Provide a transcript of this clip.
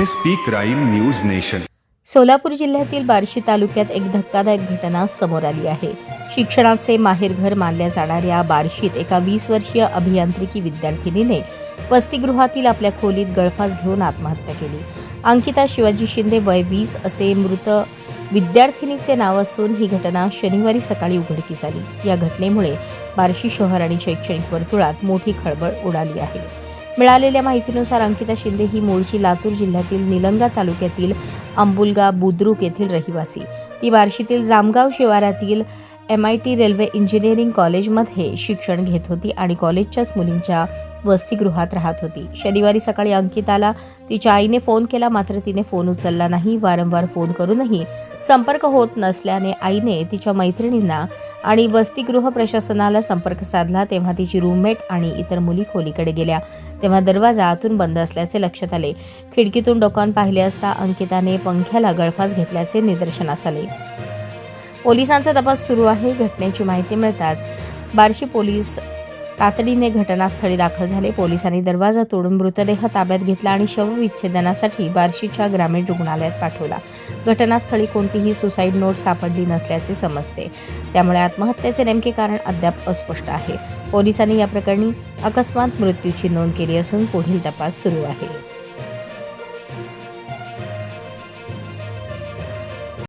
SP crime news nation. Solapur जिल्ह्यातील बार्शी तालुक्यात एक धक्कादायक घटना समोर आली आहे. शिक्षणाचे माहेरघर मानल्या जाणाऱ्या बार्शीत एका 20 वर्षीय अभियांत्रिकी विद्यार्थिनीने वसतिगृहातील आपल्या खोलीत गळफास घेऊन आत्महत्या केली. अंकिता शिवाजी शिंदे वय 20 असे मृत विद्यार्थिनीचे नाव असून ही घटना शनिवारी सकाळी उघडकीस आली. या घटनेमुळे बार्शी शहर आणि शैक्षणिक वर्तुळात मोठी खळबळ उडाली आहे. मिळालेल्या माहितीनुसार अंकिता शिंदे ही मूळची लातूर जिल्ह्यातील निलंगा तालुक्यातील अंबुलगा बुद्रुक येथील रहिवासी. ती बार्शीतील जामगाव शिवारातील MIT रेल्वे इंजिनिअरिंग कॉलेजमध्ये शिक्षण घेत होती आणि कॉलेजच्याच मुलींच्या वसतिगृहात राहत होती. शनिवारी सकाळी अंकिताला तिच्या आईने फोन केला, मात्र तिने फोन उचलला नाही. वारंवार फोन करूनही संपर्क होत नसल्याने आईने तिच्या मैत्रिणींना आणि वसतिगृह प्रशासनाला संपर्क साधला. तेव्हा तिची रूममेट आणि इतर मुली खोलीकडे गेल्या. तेव्हा दरवाजा आतून बंद असल्याचे लक्षात आले. खिडकीतून डोकावून पाहिले असता अंकिताने पंख्याला गळफास घेतल्याचे निदर्शनास आले. पोलिसांचा तपास सुरू आहे. घटनेची माहिती मिळताच बार्शी पोलीस तातडीने घटनास्थळी दाखल झाले. पोलिसांनी दरवाजा तोडून मृतदेह ताब्यात घेतला आणि शवविच्छेदनासाठी बार्शीच्या ग्रामीण रुग्णालयात पाठवला. घटनास्थळी कोणतीही सुसाईड नोट सापडली नसल्याचे समजते. त्यामुळे आत्महत्येचे नेमके कारण अद्याप अस्पष्ट आहे. पोलिसांनी या प्रकरणी अकस्मात मृत्यूची नोंद केली असून पुढील तपास सुरू आहे.